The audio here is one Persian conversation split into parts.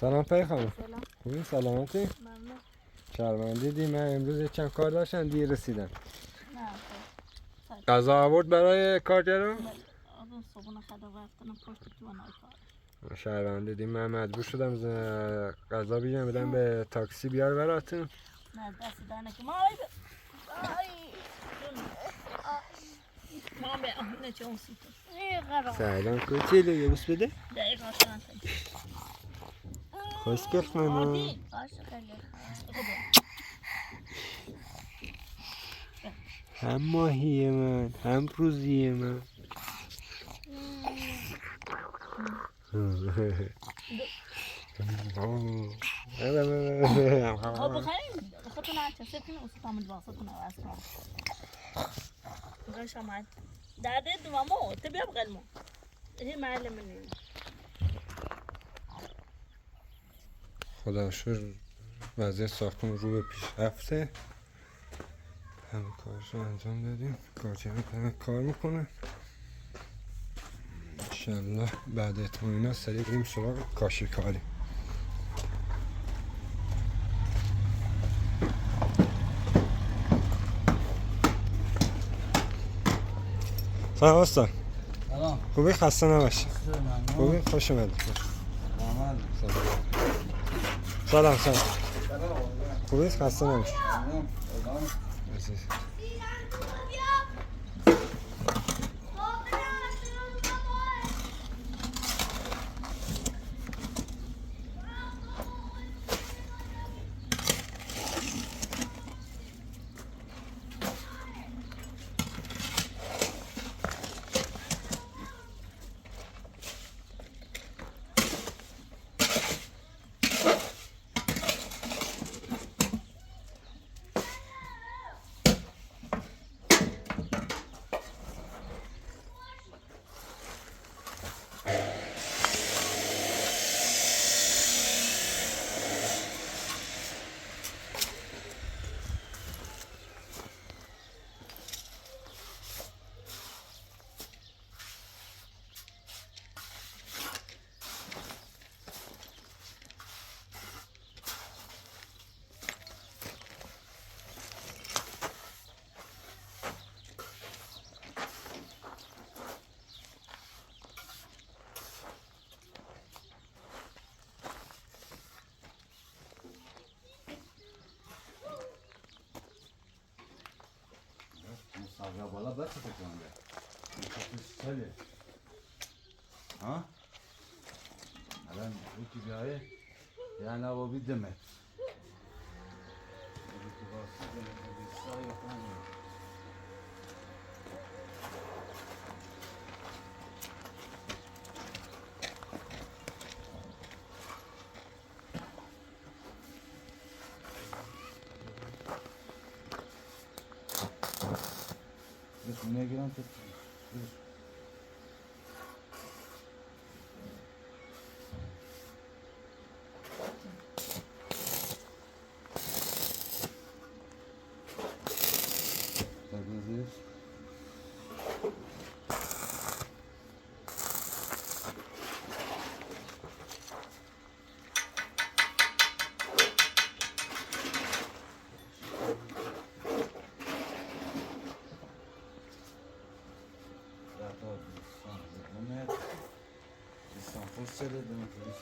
سلام پیخانم. سلام. خوبی سلامتی؟ ممنون. شرمنده دی من امروز چند کار داشتم دیر رسیدم. نه غذا آورد برای کارگرا؟ آره صبحونه خدا رفتنم پشت توانای کار. شرمنده دی من مجبور شدم غذا بگیرم بدم به تاکسی بیار براتون. نه دست دانه که ما ما به آهنه چون سیت. سلام کوچولو یه بوس بده. دقیقا شدن خوشگل منو. عادی هم ماهی من هم روزی من. ها بخیر خودتون چه سپین استام الواسطون واسطون غش ما دادت مامو تبي ابغى المو هي معلمني خدا شکر وضعیت ساختمون رو به پیشرفته. همه کارش رو انجام دادیم. کارگرها همه کار میکنن. انشالله بعد اطمینان سریع بریم سراغ کاشیکاری. سلام استاد. سلام. خوبی خسته نباشی. خوبی خوش اومدید. سلام. خوبی خسته نباشی. Ya bala da çıkacağım ya. Kapı şöyle. Ha? Alan bu ticaret yani o bir demek. Bu ticaret bir şey yapamıyor. Buraya giren tut. Forse le devo fare.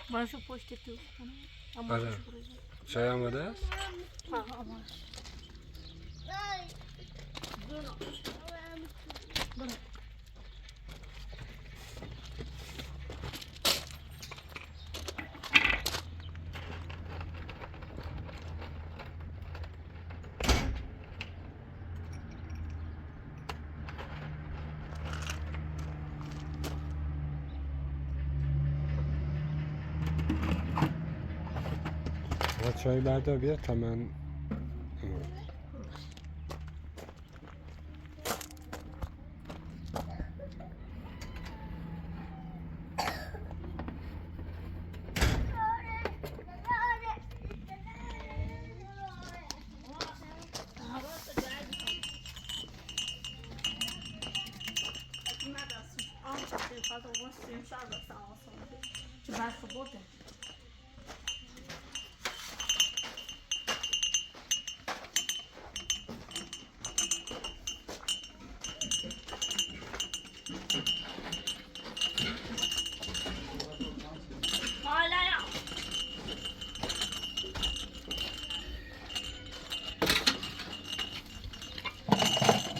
باشو پشت تو اما آره. چای آماده است؟ ها اما برو چای بردار بیا تا من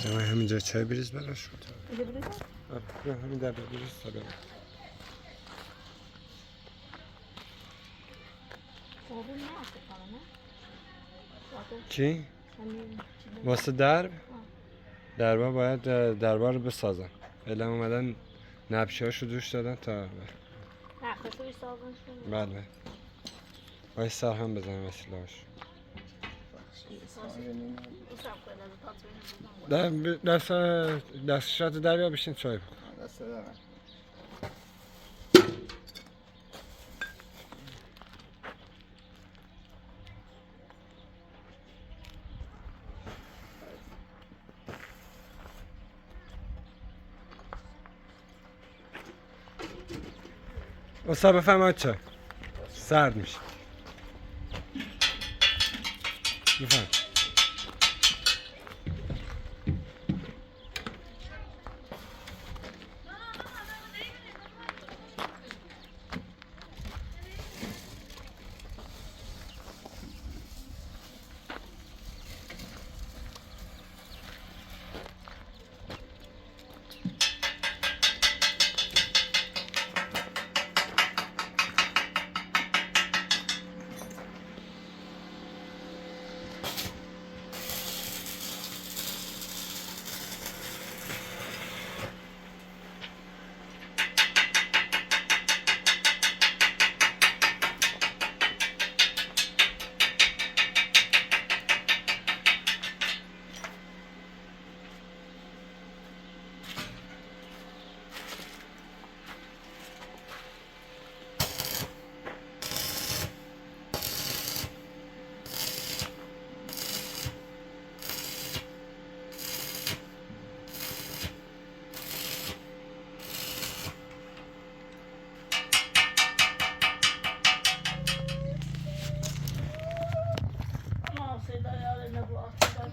زمان همینجا چای بریز براش بود. آره بیا همین در بریز تا برم. چی؟ واسه دربا باید دربا رو بسازن. فعلا اومدن نبشی هاشو دوش دادن تا بله باید سر هم بزنن وسیله هاش دستشات در بیا بشین چای بکن. استاد بفرمایید چای سرد میشه بفرم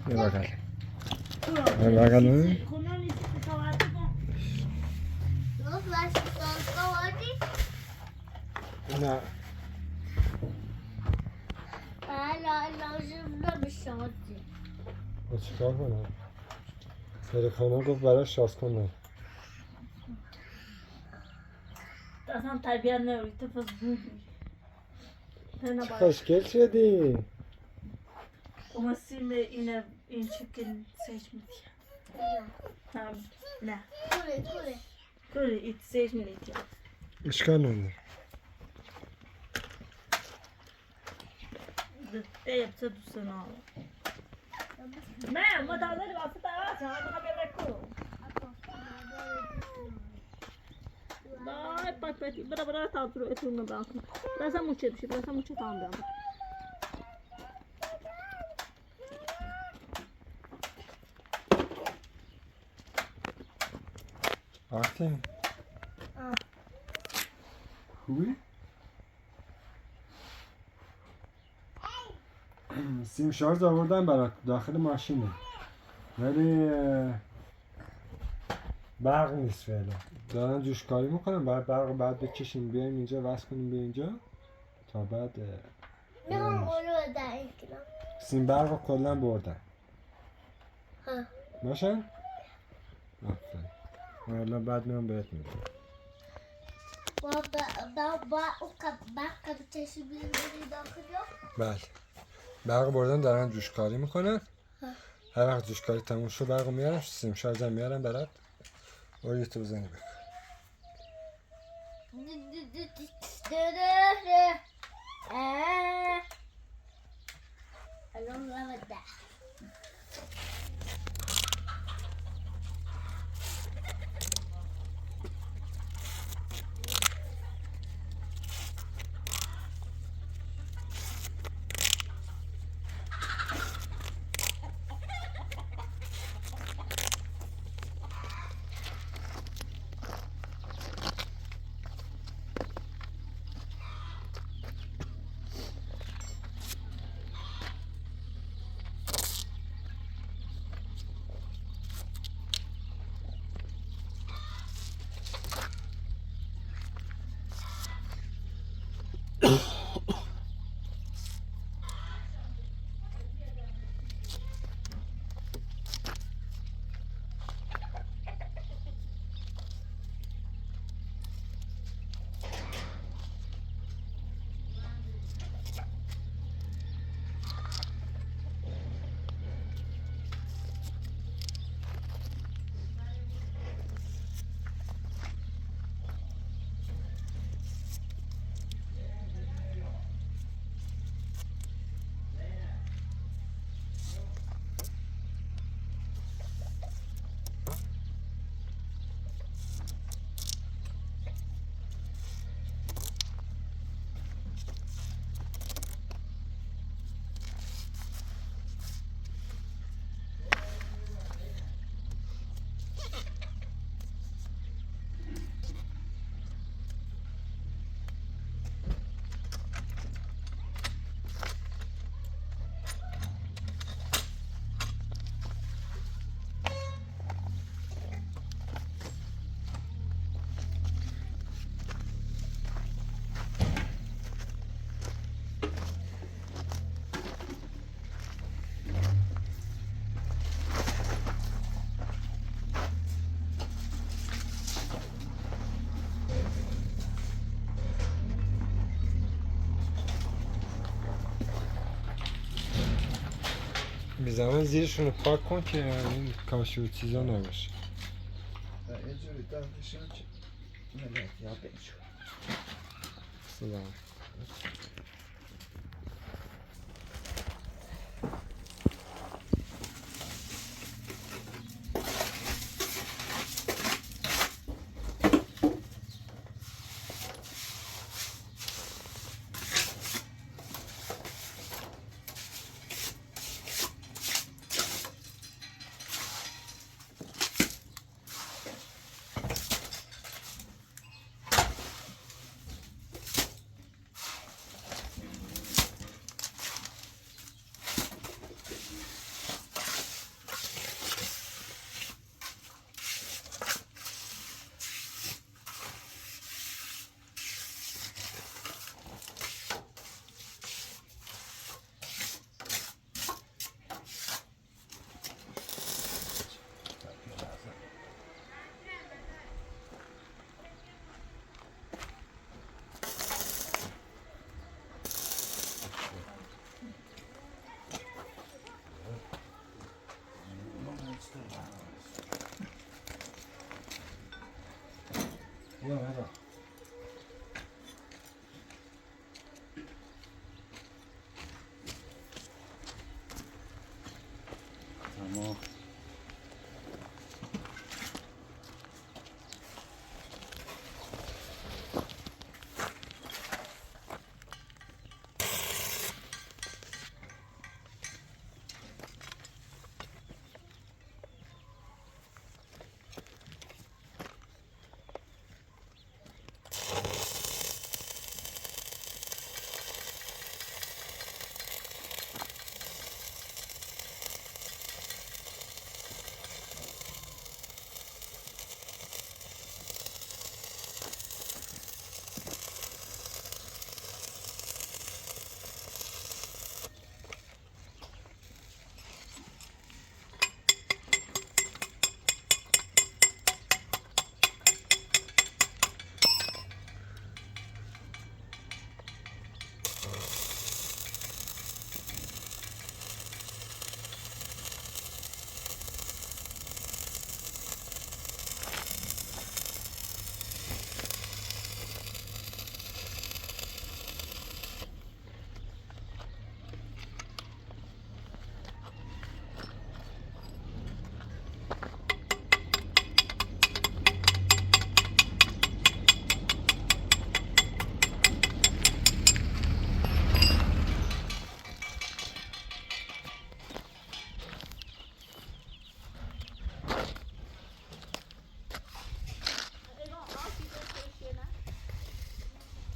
یه بغل یه بغل من نه با چیکار کنم تلخانه گفت برای شاز کنم اصلا تربیت نروی تو پس بودی خوشگل شدی Come assim, in chicken seçmedi. Tamam, ne? Kore, it seçmedi ya. اشکال نداره ده yapsa دوستان آقا. نه، ما دادن واسه طرف هم میخوام بکو. بای پات برا تا برو اتون نباک. براسا موچه بشه، براسا موچه تام بیام. آرتین خوبی؟ سیم شارژ آوردم برات داخل ماشینه ولی برق نیست فعلا، دارن جوشکاری میکنن، بعد برق بعد بکشیم بیایم اینجا وصل کنیم به اینجا تا بعد میخوام اونو در این کنم. سیم برق رو کلا بردن ها. باشن؟ آفرین. حالا بعد میام بهت میگم. با اون برق کشی بری داخل یا؟ بله برق بردن دارن جوشکاری میکنن. هر وقت جوشکاری تموم شد برق میارن، سیم شارژر میارن برات اولی تو بزنی بکن. I don't love that. بیزمان زیرشون رو پاک کن که این کاشو چیزا نباشه. یه جوری دردشون که ملت یا بینشون سلام. یا هلا تمام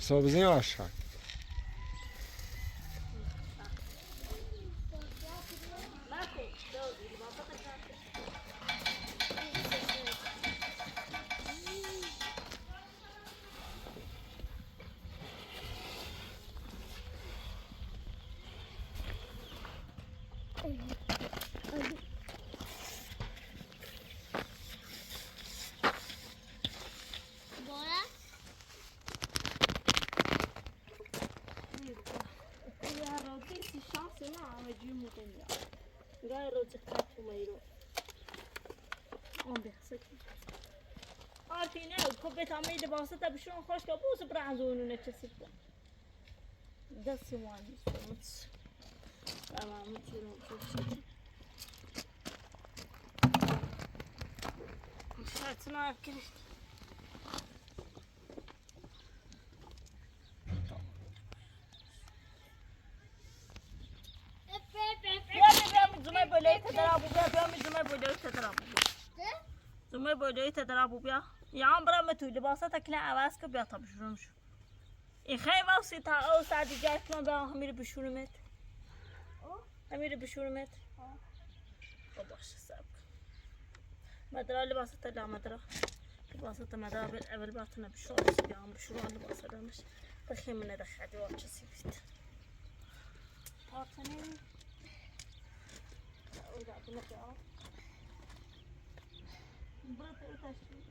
صبح بزنی آشکار Bora? يا رودي في شانس ما عم يجي مغنيا غير رودي خاطر ويرو عندي سكين عارفين كوبيت عميد باسطة بشون خوش كابوس برعزون ونكسب دسي واني سومتس أما متشونو بشوشي مش هتنا كريت زمای بالایی تدرابو بیا زمای بالایی تدرابو بیا زمای بالایی تدرابو بیا یا هم برام توی لباسات کلا عوض که بیا تا بشورم شو این خیلی واسه تا او ساعتی جایت من بیا همیر بشورمت همیر بشورمت خب باشه سب مدرا لباسات لا مدرا لباسات مدرا اول باتنا بشورم بیا هم بشورم لباسات مش بخیر من دخدی و چه سیبید پاتنی وإذا أقولك يا برد أتشتري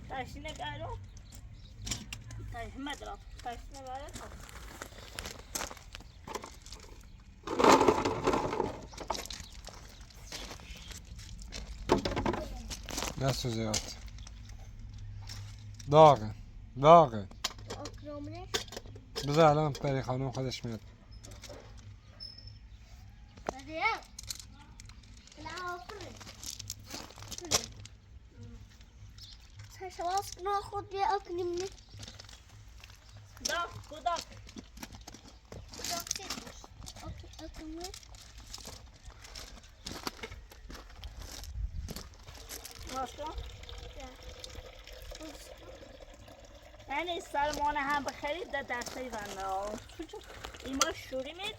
تعيشينك قالوا طيب مدرسة تعيشنا بعد دست زیاد داغه أكرمني بذار الان پری خانم خودش میاد بديان لا أفرد خلاص ناخد بيه أكرمني داغ كوداغ أكرمني ماشي يعني السلمانة هم بخرید ده دسته بنده ایما شوری مید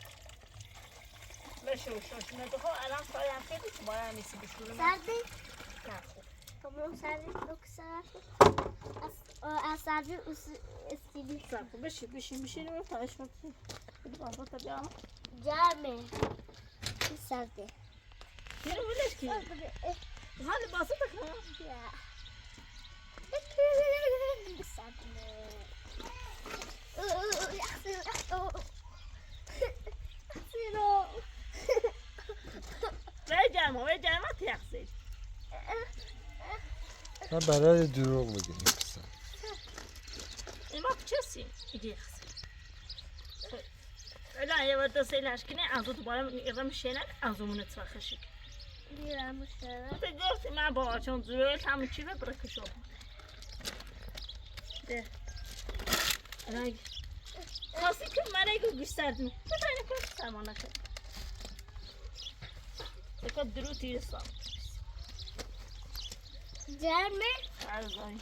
بشو شوشونه تو خب الان سال هم خیلی تو باید همیسی بشوری مید سردی؟ نه خوب کامون سردی دوک سردی از سردی استیلی سرخو بشی نمیم تایش مطلی بده بابا تا بیام جرمه سردی یه رو بلش کی حالی باسه تکنم وی جرمه تیخسی من برای دروغ بگیم پسر ایما کچسیم ایخسی الان یه وقت دسته ایلش کنه از تو بالا ایرم شینن از اون تفخشی بیرم بشه تو گفتی من با چون زرویل همون چی به برکشو ده الان خاصی که من ایگو بیشتر دیم تو تایی نکنی سرمانه خیلی دکا درو تیر سام جرمه ارزایی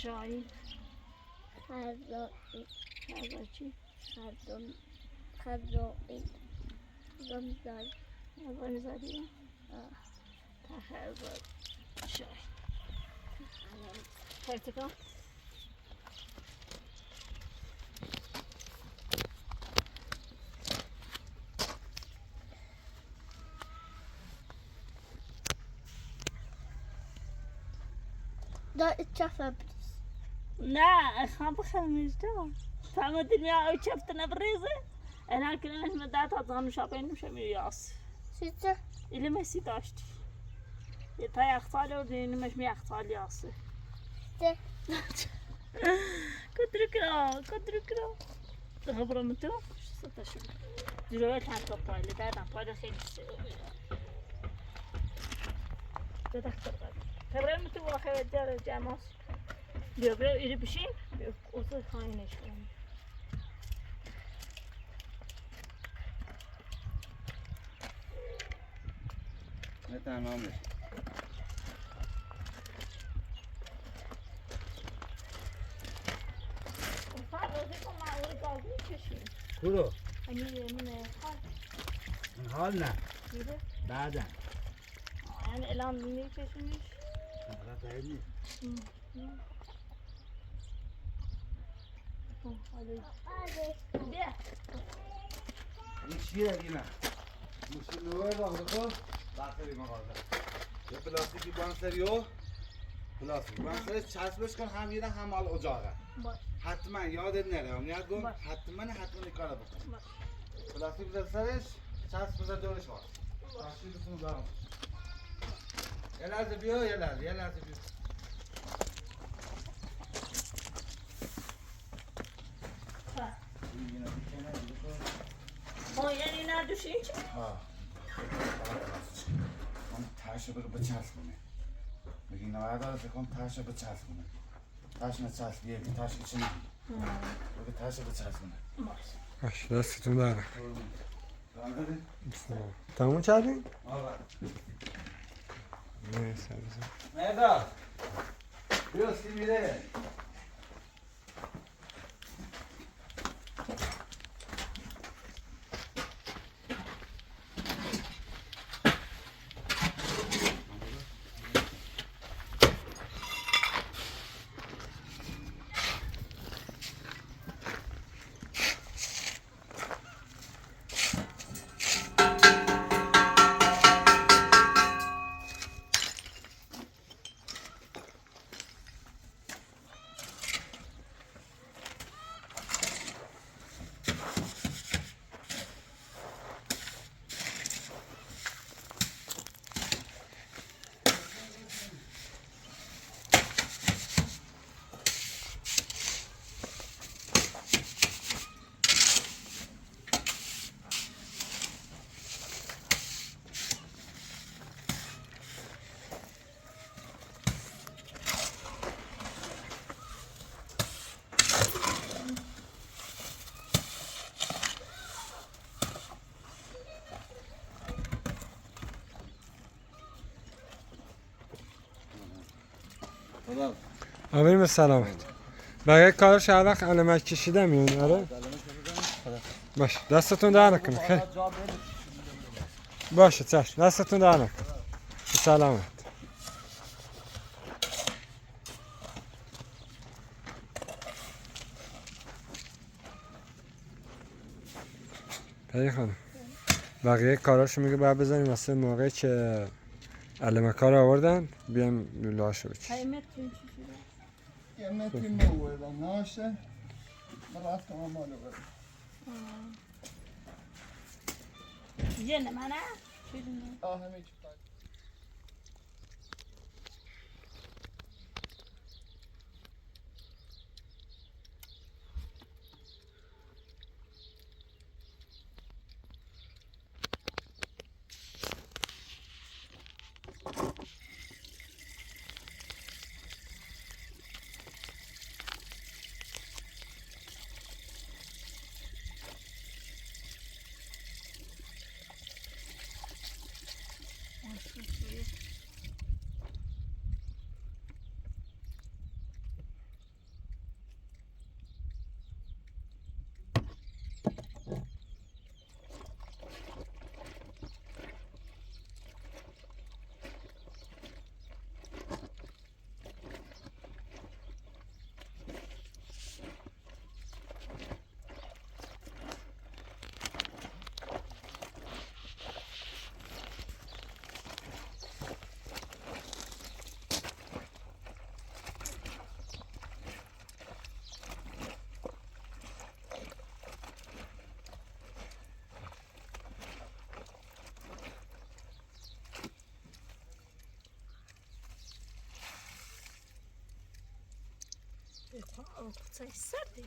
شایی خرزایی ارزایی چی؟ خرزایی زمزایی ارزایی زدی؟ تا ارزایی شایی پرتکا دا اتشافه بریز نه خام بخمش دا فهمت المياه او شفتنا بالريزة انا كنا مدات اظن شابين مش مياس سيتة اللي ما سيتاشتي يتاي اختالي ودين مش مي اختالي اصي سيتة كدركرا تخبره متو ستة شو دلوقتي حتى بايلة ده بايلة خير بدك تبغى خبرين متو واخر الدار جاموس بيو إيري بشين بيو أوصل خاينش كلام نه تمام میشه وصار رزقكم مع ورق عظيم كشين کورو أني من خال من حال نه كده بعدا يعني إعلان مني كشينش خلاص عيني این چیه اینا مشکل رو خود باقی مغازه یه پلاستیکی بانسریو پلاستیک بانسری چسبش کن هم یه هم مال اجاقه حتما یادت نره نیاد گفت حتما این کارو بکن پلاستیک بذار سرش چسب بذار دورش واسه تاشیدتون برام یه لحظه بیا یه لحظه بیا یعنی ندوشین چی؟ اون تاشو بگو بچسبونه بگی نوادار فکرم تاشو بچسبونه تاش نچسب یه تاش چی نگی بگو تاشو بچسبونه باش دستتون در نکنه. رانده تموم کردین؟ آره نه سرزم مهدا بیا سی میره آمین به سلامت بقیه کارش هر وقت علمک کشیده میونه آره؟ باشه دستتون در نکنه خیلی باشه چشم دستتون در نکنه به سلامت پری خانم بقیه کاراشو میگه باید بزنیم واسه موقعی که علمک‌ها رو آوردن بیام لوله‌هاشو بچیم قیمتتون چی شده؟ یه متری موه ناشه من رفتم هم مالو برم یه نمانه؟ چی دونه؟ همه چی پاک Oh, це сади.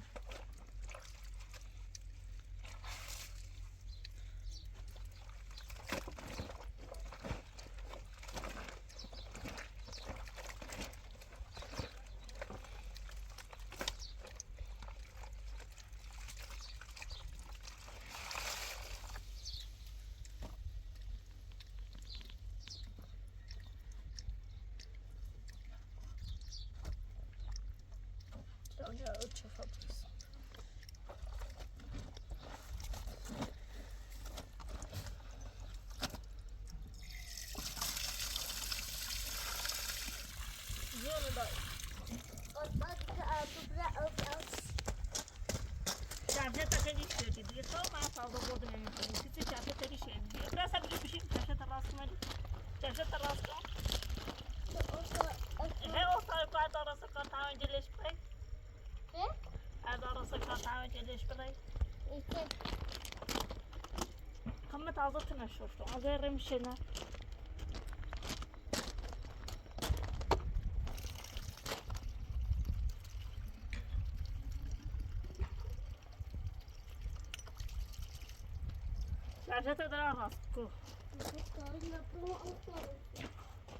تو ما تازه بردم نمی‌کنی چیزی چطور تری شد برای سبکی بشین چشت راست کنی چشت راست کن او سر کار درست کار تاون جلش بری درست کار تاون جلش بری همه تازه تنشوش تو آگر میشه نه چشت در راست کو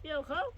بیا خب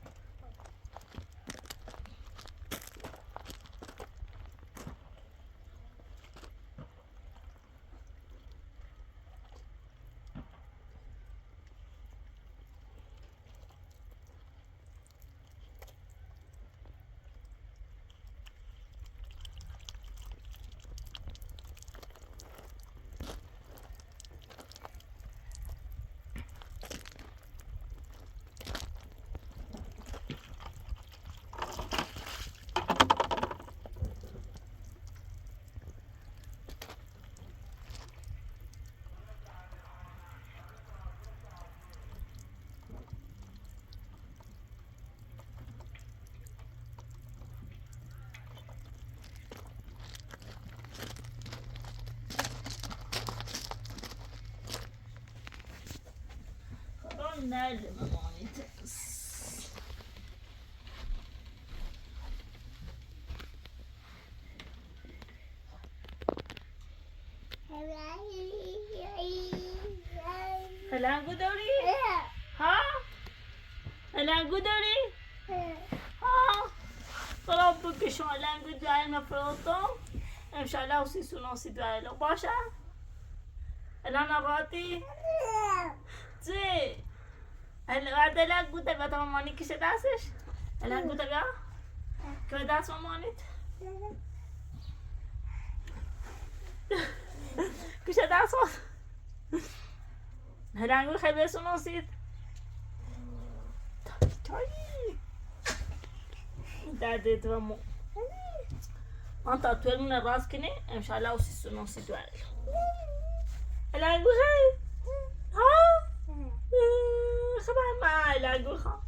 nerede mamanitimiz? هلنگو داری؟ ها؟ هلنگو داری؟ ها؟ برام بکشم هلنگو جای مفروضم انشالله اسی سوناسی دوائلو باشه؟ الان نباتی؟ چی؟ هلنگو بوده و مامانی کشه دستش؟ هلنگو بیا؟ که دست مامانیت؟ کشه دست مامانیت؟ هلنگو خیلی سوناسید؟ دردت و مو من تا توی راست کنی انشالله اسی سوناسی دوائلو هلنگو خیلی؟ ها؟ خبر ما هلنگو خواهم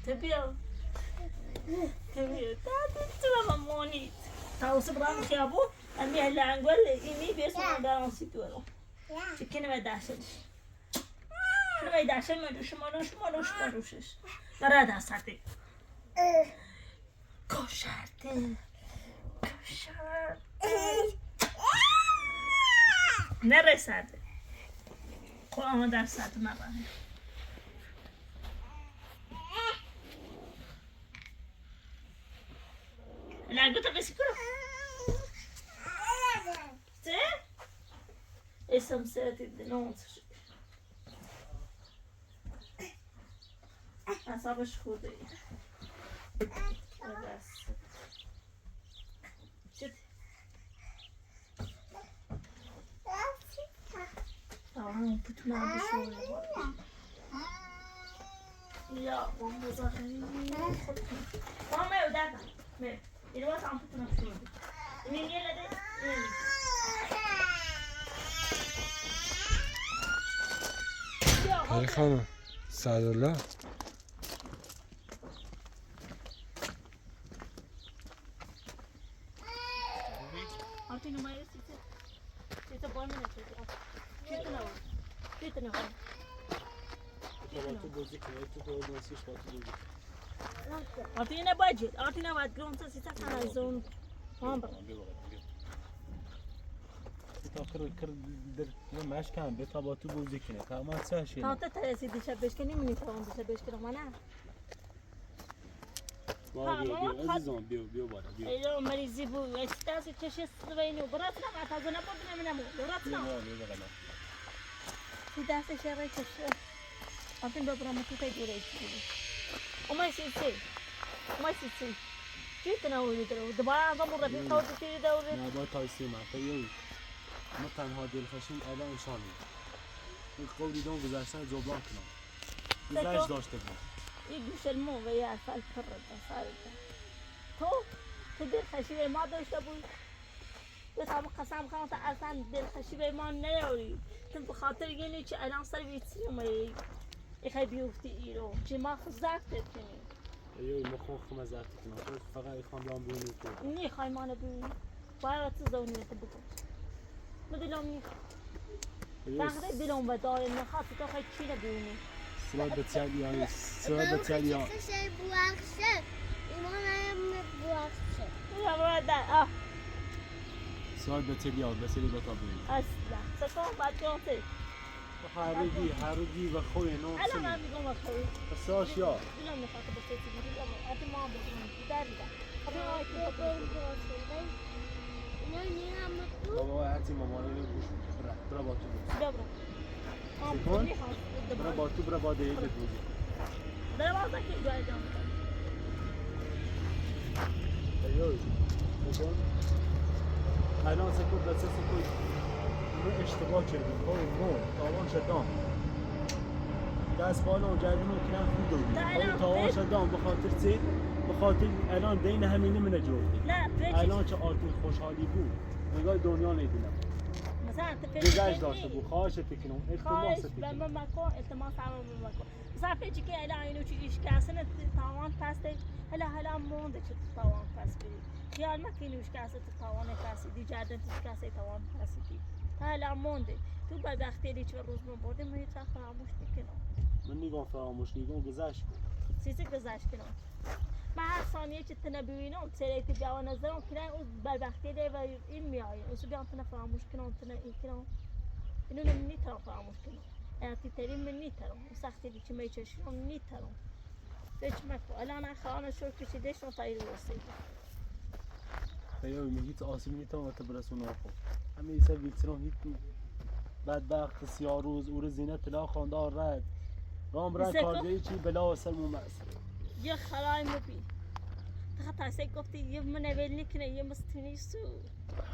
تبيو تاتي ماموني تاو سبران خيابو امي هلا نقول اني بيسمع دارون سيتورو شكينا ما داشش ما يداشش مالوش مرا داستي كوشارتي نرسد قوام در ساعت مبانه لا قلت بس كله زين اسم سيرتي الدنوس أصابش خودي بس شد طبعا بتنا بشوي يا ماما زهري ماما ودادا مير دلوقتي عم بتنا بشوي مين يلا ده علی خانم سعدالله Artık numarayı size boyun açacağım. Şutuna var. Artık yine budget. Artık yine var. Gronsa size sana zon. Tamam. كر در ماش كان بطاباتو بوزيكنا كمان ساشي Tamam da teresi dışa beş kere mi tamam dışa beş kere mana. عزيزان بيو بارا بيو Elo merizi bu. Estası çeşit sıvayını bırakma. Atazına bakma mı ne bu? Bırakma. Sidası şerre çeşit. Artık böyle mutlu tecrübe Umay sisi. Cidden öyle de. Dbara da murra bir tavuk tiri de öyle. نبات تايسي ما تيو ما تنها دل خشم ألا إنساني این قولی دون گذاشتن جبران کنم تو؟ گذاشت داشته بود این گوشلمون و یه اصل پر سرده تو دلخوشی به ما داشته بود به تمام قسم خواهم تا اصلا دلخوشی به ما نیاری تو به خاطر اینه که الان سر بیتی اومدی ایخوای بیفتی ای رو چه ما زفتت کنی ایوی مخون خمه زرد کنم فقط ایخوام بیام بیونی که نی خواهی مانو ببینی باید تو زونیت بکن مدلم نی بخده دلم و داره نخواد تو خواهی چی رو ببینی سراد بتیالی سراد بتیالی چه بوخشه ایمان هم بوخشه یا باید در سراد بتیالی بسیاری بتا بیونی اصلا سکان بچه هرگی و خوی نام الان سنی من میگم بخوری بساش یا دلم نخواد که بسیاری بگیری اما ati ما بگیرم در دیدم خب این آقای که بگیرم اینا یه هم تو بابا هرچی مامانی رو گوش برا با تو ببرم سکون؟ میخوام برا با تو برا با دیگه بگوزی در واسه که جای جان ایوی سکون الان سکون بسه سکون رو اشتباه کردیم خوی نو تاوان شدام دست بالون جایدون رو کنم خود دادیم تاوان شدام بخاطر چی؟ بخاطر الان دین همینه منه جوردی نه فکر الان چه آرتین خوشحالی بود نگاه دنیا نیدونم مثلا تو فکر گذشت داشته بود خواهش تکنم خواهش التماس به تکنم من مکن التماس همه به مکن مثلا فکر که الان اینو چی ایش کسنه تاوان پسته هلا مونده که تو تاوان پس بری خیال مکنی ایش کسه تو تاوان پسیدی جردن تو کسه تاوان پسیدی هلا مونده تو بدبختی لیچ و روز من برده من هیچ وقت فراموش نکنم من نگاه فراموش نگاه گذشت بود چیزی گذشت کنم من هر ثانیه که تنه ببینم سری تو بیان نظرم کنم اون بدبختی ده و این میآید اون بیان تنه فراموش کنم تنه این کنم اینو نمیتونم فراموش کنم اعتی ترین من نیترم اون سختی که میچشم نیترم فکر مکن الان خواهان شور کشیده شون تا این رسید ایوی میگی تو آسیب نیتم تا برسون آخو همه ایسا ویترون هیچ تو بدبخت سیاروز او رو زینت لا خواندار رد رام رد سکو؟ کارده چی بلا و سلمون مأسر یه خلای مبی تا تاسه گفتی یه منویل نکنه یه مستنیسو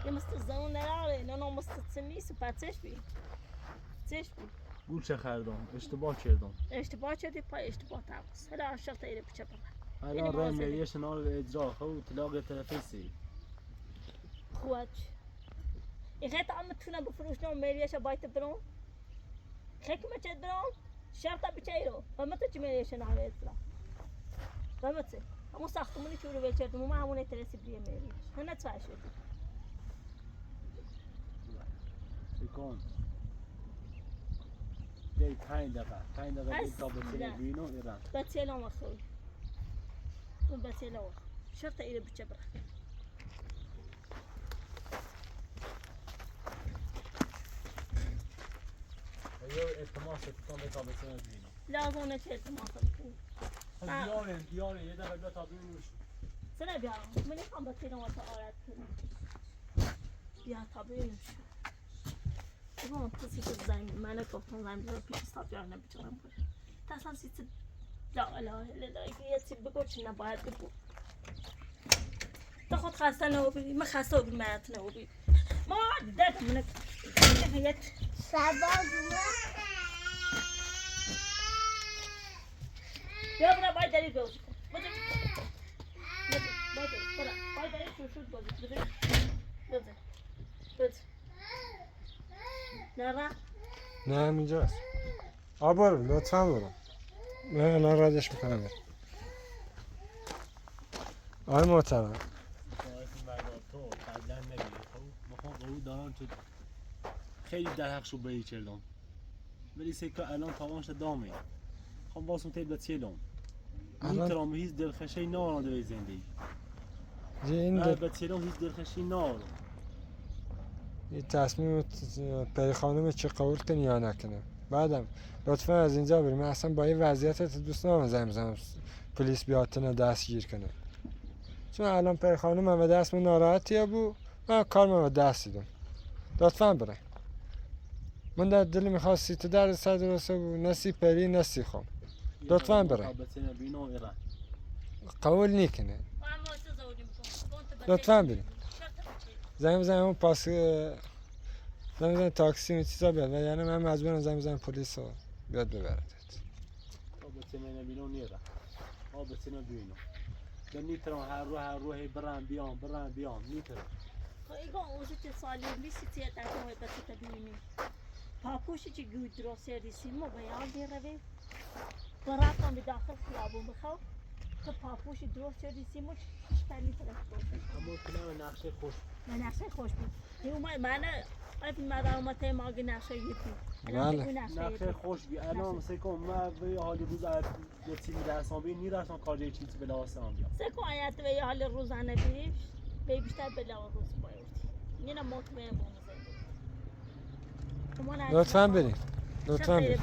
یه مستزون نراره نه مستنیسو پتش بی چش بی گول چه خردم اشتباه کردم اشتباه شدی پای اشتباه تاوز هلا عشق تا ایره بچه بره الان رای میریش نال اجرا خو طلاق طرفی سی خوچ این خیلی تا میتونم بفروشنم میریش باید برام خیلی که مچه برام شرطا بچه ایرو و مت چی میریش نال اجرا و مت همون ساختمونی که رو بچردم ما همون ترسی بیه میریش نه نتوان شدی سکون دی 5 دقیقه دی تا بسیار بینو ایران بچه لام اخوی اون بچه لام شرطا ایره بچه بره ایوی التماس تکن دی تا بسیار بینو لازم نشد ما خود دیاره یه دقیقه بیا تا بینوش سنه بیارم من یکم بچه لام تا آرد کنم بیا تا بینوش اون کسی که زنگ من گفتم زنگ بزن پیش استاد بیار نمیتونم باشه اصلا سیت لا اله الا الله یه چیز بگو چی نباید بگو تو خود خسته نبودی من خسته بودم مرات نبودی ما دیدم من هیت سباز بیا برا باید داری بازی کن باید داری شوشود بازی بده نه نه همینجاست برو لطفا برو من الان ردش میکنم آقای محترم تو قبلا نبیه خب بخوام قبول دارم تو خیلی در حق شو بایی کردم ولی سکه الان تاوانش دامه خب واسم تیل بتیلم میترام هیچ دلخشی نارم دوی زندگی این نه بتیلم هیچ دلخشی نارم این تصمیم پری خانم چه قبول کنی یا نکنه بعدم لطفا از اینجا بریم من اصلا با این وضعیتت دوست ندارم زنگ بزنم پلیس بیاد تنه دستگیر کنه چون الان پری خانم هم دست من ناراحتیه بود من کار من دست دیدم لطفا بره من در دل میخواستی تو در سر درسته بود نسی پری نسی خون لطفا بره قبول نیکنه لطفا بریم زنگ بزنم اون پاس زنگ بزن تاکسی و چیزا بیاد و یعنی من مجبورم زنگ بزنم پلیس رو بیاد ببردت. بتونه بینو نیره بتونه بینو ده نیترم هر رو هی برم بیام نیترم ایگان اوزی که سالی لیسی تیه تاکوی بسیطه بینی پاپوشی که گود دراسته ریسیمو بیان دیره براتم به داخل خیابون بخواه که پاپوشی دراسته ریسیمو شپلی طرف باشه اما کنم نقشه خوش من نقشه خوش بود اومد من این مدامته ماگی نقشه یکی بله. نقشه خوش بی الان مثل که من به حال روز یه تیمی درسان بی نیرسان کارجای چیزی بلا واسم بیا سکو آیت به حال روزانه بیشتر بلا روز بایوتی نه مطمئن بومزه لطفاً بریم. لطفاً بریم.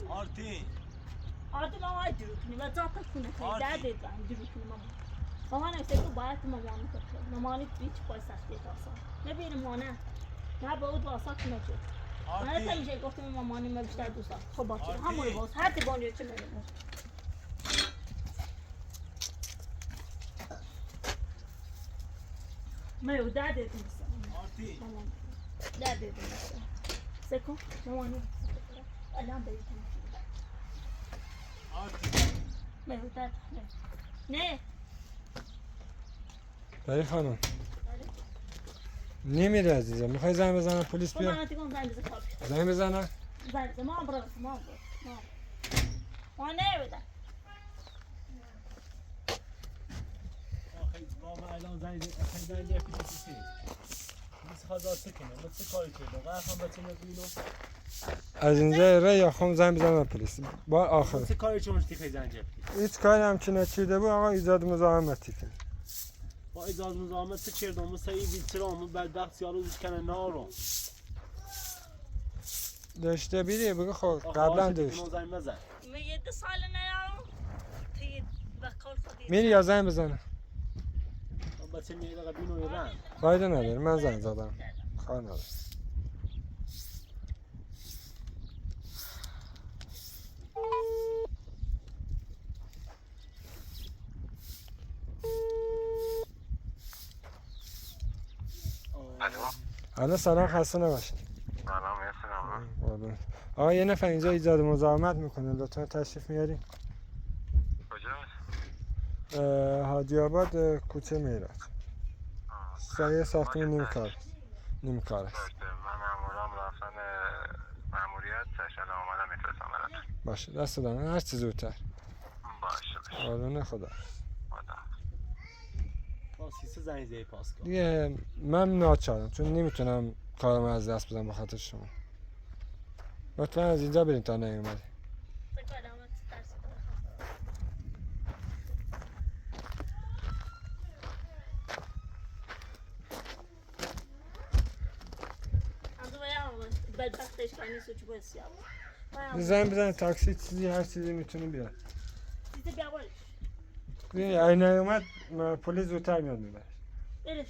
آرتی آرتی ماما درو کنی و زاتا کنه خیلی درد دارم درو کنی ماما نمیشه تو باید مامانی کنه مامانی بیچ پای سختی تاسا نبینی مانه نه با اون واسا کنه چه من نمیشه گفتم مامانی من بیشتر دوست دارم خب باشه همون باز هر تی بانیو چه میگم میو درد دیدم آرتی درد دیدم سکو مامانی الان بیت میو درد نه بری خانم نمیره عزیزم میخوای زنگ بزنم پلیس خب بیاد من تیکون زنگ بزن کافی زنگ بزنم زنگ بزن ما برو ما نه بده خیلی بابا الان زنگ پیچیسی نیست خدا سکنه مثل کاری کرده قرفم بتونه بینو از اینجا را یا خون زنگ بزنم پلیس با آخر مثل کاری چون خیلی زنگ هیچ کاری هم که نچیده بود آقا ایجاد مزاحمتی کنه با ایجاد مزاحمت چه کردم مثل این ویلچرام بدبخت یارو کنه نارو داشته بیری بگو خب قبلا داشت میگه 2 سال نیارم توی بقال خودی میری یا زنگ بزنم بچه میره بینو ایران فایده نداره من زنگ زدم کار نداره الو سلام خسته نباشید سلام مرسی. آقا یه نفر اینجا ایجاد مزاحمت میکنه لطفا تشریف میارین کجاست؟ حاجی آباد کوچه میراج سایه ساختمون نیم کار است باشه من مامورام رفتن ماموریت سشن آمدم میفرستم براتون. باشه دست دارم هر چی زودتر باشه قانون خدا خدا. با سیسه زنگ زی پاس کن دیگه من ناچارم چون نمیتونم کارم از دست بدم بخاطر شما لطفا از اینجا برین تا نیومدی بدبختش کنی سوچ بسیار زنگ بزن تاکسی چیزی هر چیزی میتونی بیاد دیده بیا برش این نیومد پلیس زودتر میاد میبرش برش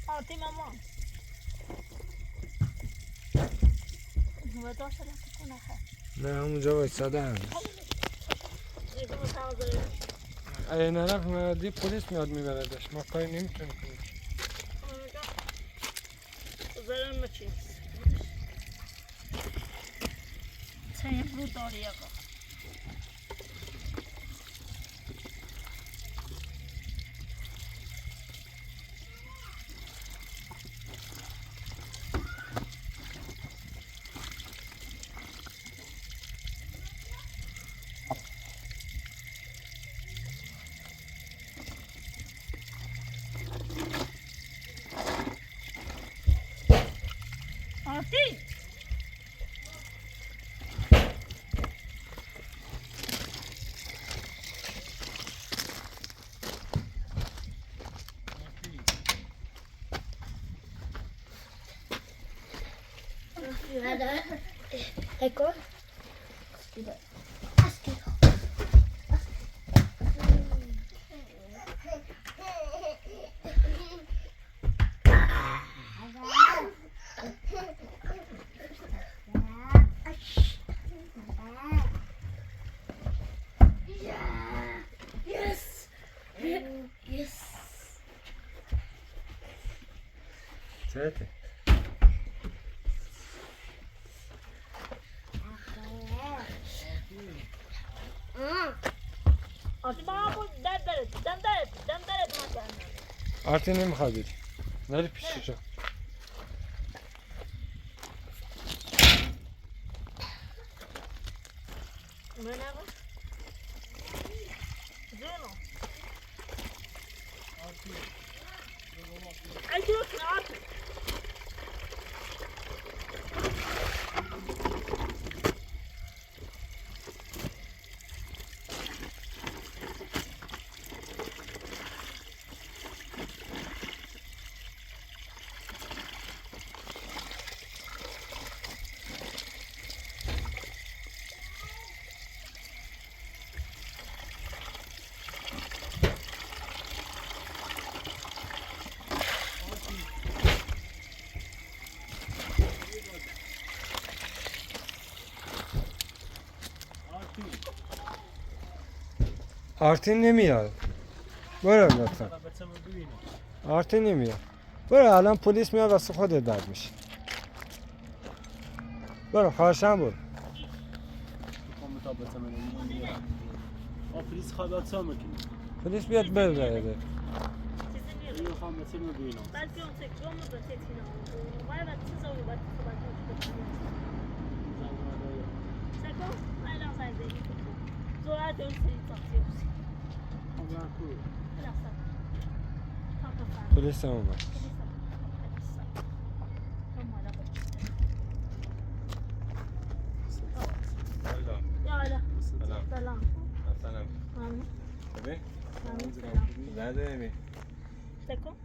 آتی مامان داشت کنه نه همونجا وایساده هم اگه نرفت مردی پلیس میاد میبردش ما کاری نمیتونیم کنیم زرم چی چه برو داری آقا آرتی Ecco. Yes. Yes. چته؟ آرتی با بود دم درت مکن آرتی نمیخواد بری نری پیششو من نبود زونو ای دوست آرتی آرتی نمیاد برو لطفا بچه من ببینم آرتی نمیاد برو الان پلیس میاد واسه خودت بد میشه برو خواهشم برو میخوام تا بچه من ببینم پلیس خواهد سا میکنی پلیس بیاد ببره چیزی نیست میخوام بچه من ببینم بلکه اون سکرم رو بسیتی نمون باید باید چیز رو باید خبر سکرم اینا سایزه زورت اون سری تاکسی هستی پلیس هم اومد سلام سلام ممنون ببین ممنون سلام زنده نمی سکم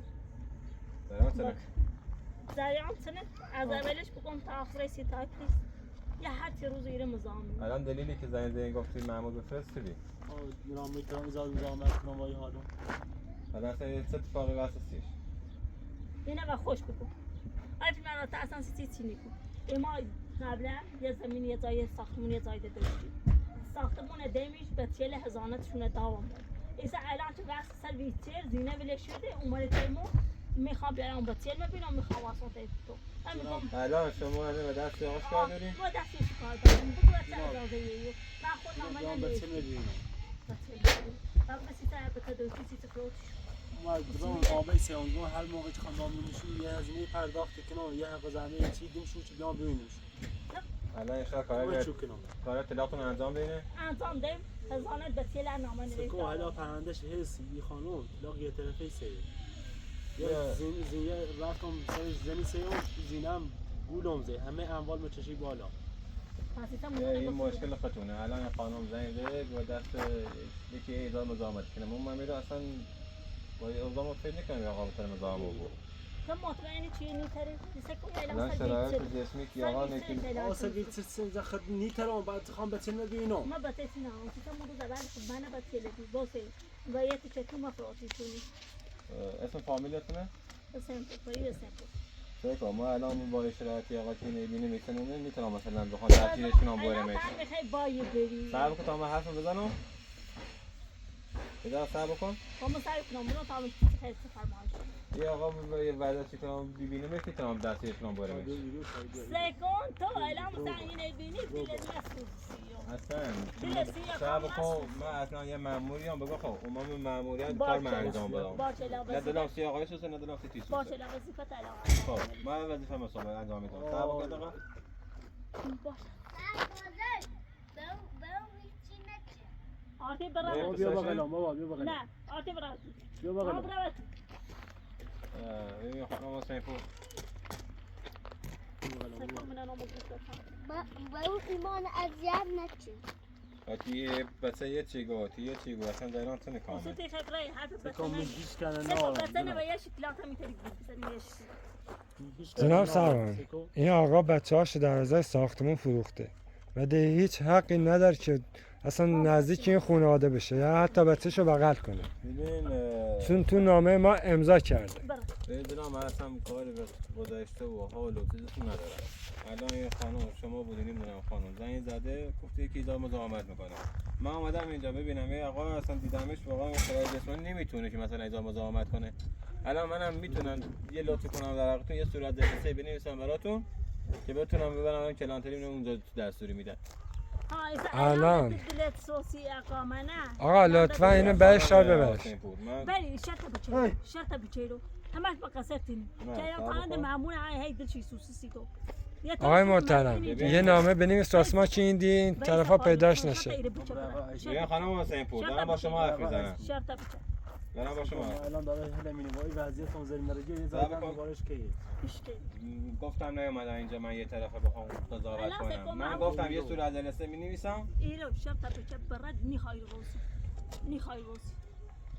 سلام زریان سنه از اولش بکن تا آخرش سی تاکلیس یه هر چی روز ایره مزامن الان دلیلی که زنده گفتی محمود بفرست چی؟ میرم میتونم زامت کنم وای حالم الان اصلا چه اتفاقی واسه اینه و خوش بکن آیفی من را تا اصلا چی نیکن اما قبلا یه زمین یه جای ساختمون یه جای داشتیم ساختمون دیمیش به چیل هزانتشون داوام بود ایسا الان تو وقت سر ویچر زینه ولی شده اومده تیمو میخوام بیارم با چیل ببینم میخوام واسه تو الان شما الان به دست آقاش کار دارین؟ ما دستش کار داریم بگو چه اجازه ایو من خودم بیام من بچه ببینم من بسی تا به تدوسی چیز فروش ما درام آبای سیانگون هر موقع که خواندم میشون یه هزینه پرداخت کنم یه حق زمین چی دیم شو بیام ببینیم الان اشتغال کار چو کنم کار اطلاعاتون انجام بدین؟ انجام دیم هزانت به چیل نامه نوشته سکو حالا پرندش هست یه خانم لاغ یه طرفه سه یا زینه رفتم سر زنی سه و زینم گولم زه همه اموال مچشی بالا این مشکل خودتونه الان خانم زنگ زده با دست یکی ایزاد مزاحمت کنه من میره اصلا با اقدام فکر نکنم یا آقا بتونه مزاحم بود تو مطمئنی چیه نیتره؟ الان شرایط جسمی که آقا نکنی آسه بیت سنز خد نیترم بعد خام بچه ببینم ما بچه نه اون چیزا مورد اول خب من بچه لبی باشه و یه تیکه ما فراتی کنی اسم فامیلتونه؟ اسم پایی اسم سیکا ما الان با شرایطی آقا که نمیتونه میتونم مثلا بخوام تحصیلش کنم برمش میخوای بایی بری صبر کن تا من حرف بزنم بذار صبر کن با ما سعی کنم برو تا من خیلی فرمایش یه آقا یه وضعیتی کنم ببینم میتونم دستش کنم برمش سکون تو الان متعینه بینی دیل نسوسی اصلا صبر کن من اصلا یه مأموریم بگو خب امام مأموریت کار من انجام بدم نه دلم سی آقای سوسه نه دلم سی تیسوسه باشه لا وظیفت الان خب من وظیفه مسابقه انجام میدم صبر کن دقیقا باشه آرتی نه، برای بیا بغلم بابا بیا بغلم نه آرتی برای بیا بغلم ببین خانم حسین پور سکو من انا مگه با اون ایمان اذیت نچه. آتی بچه یه چیگو اصلا دارن تنه کامل. وصلت خبري حابب تکام بس میگیش کنه سکو نه بس انا وياش ثلاثه میتری بزنیش. جناب سروان این آقا بچه هاش در ازای ساختمون فروخته و ده هیچ حقی نداره که اصلا نزدیک این خانواده بشه یا حتی بچه‌شو بغل کنه چون تو نامه ما امضا کرده. جناب من اصلا کاری به گذشته و حال و چیزتون ندارم. الان این خانم شما بودین نمیدونم خانم زنگ زده گفته یکی ایجاد مزاحمت میکنه. من اومدم اینجا ببینم یه آقا اصلا دیدمش واقعا خدای جسمانی نمیتونه که مثلا ایجاد مزاحمت کنه. الان منم میتونم یه لطفی کنم در حقتون یه صورت دسته بنویسم براتون که بتونم ببرم کلانتری اونجا دستوری میدن. الان دلت سوسی اقامه نه. آقا لطفا اینو برش دار ببرش. بله شرط بچیرو همش بقصتین که الان فاند معمول هی دل چی سوسی تو. آقای محترم یه نامه بنویس رسما که این طرفا پیداش نشه. یه خانم حسین پور دارم با شما حرف میزنم. شرط بچه. دارم با شما. الان داره هل مینوای وضعیت اون زیر مرگی یه زدن بارش کیه. گفتم نیومدم اینجا من یه طرفه بخوام قضاوت کنم. من گفتم یه صورت جلسه می‌نویسم. ایرو شرط بچه برد میخوای روز.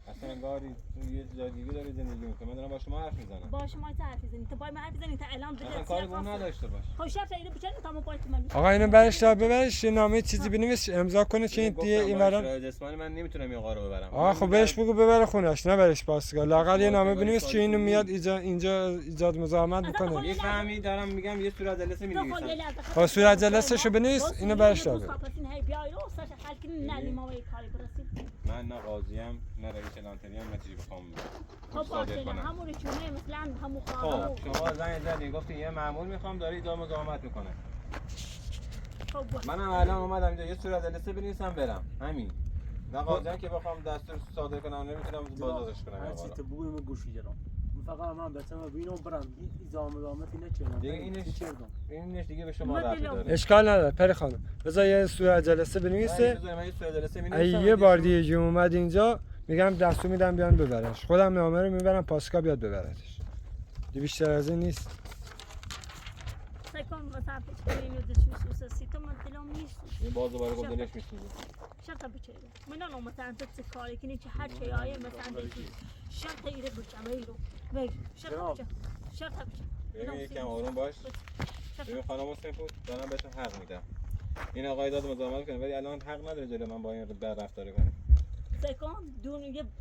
اصلا انگاری تو یه جای دیگه داری زندگی می‌کنی. من دارم با شما حرف میزنم. با شما حرف میزنی تو با من حرف میزنی تا الان اصلا کاری به اون نداشته باش. خب شرط ایرو بچه تا ما پایت من. آقا اینو برش دار ببرش یه نامه چیزی بنویس امضا کنه که این دیگه اینورا. جسمانی من نمیتونم این آقا رو ببرم. آقا خب بهش بگو ببره خونش نه برش پاسگاه لااقل یه نامه بنویس که اینو میاد اینجا ایجاد مزاحمت میکنه. میفهمی دارم میگم یه صورت جلسه می‌نویسم. خب صورت جلسه‌شو بنویس اینو برش دار. من نه قاضیم نه رئیس کلانتری ام نتیجه بخوام خب صادر باشه کنم. همون چونه مثلا همون خب خواهر. شما زنگ زدی گفتی یه مأمور میخوام داره ایجاد مزاحمت میکنه. خب باشه. منم الان اومدم اینجا یه صورت جلسه بنویسم برم همین. نه قاضیم که بخوام دستور صادر کنم نمیتونم بازداشتش کنم. هر چی تو بگویم گوشی جرام. فقط من بچه‌م ببینم برم زامتی نچه. دیگه اینش دیگه به شما ربطی داره. اشکال نداره پری خانم بذار یه صورت جلسه بنویسه. یه بار دیگه اومد اینجا میگم دستور میدم بیان ببرنش خودم نامه رو میبرم پاسگاه بیاد ببرتش دیگه بیشتر از این نیست. سکون مثلا اینو دچوس سیستم دلم نیست. این باز دوباره گفت دلش میسوزه. شرط بچه من اون مثلا تو کاری کنی که هر چی آیه مثلا شرط ایره بچه ایرو بگی شرط بچه ببین یکم آروم باش. ببین خانم حسین پور دارم بهتون حق میدم. این آقای داد مزاحمت کنه ولی الان حق نداره جلوی من با این بد رفتاری کنه. سکون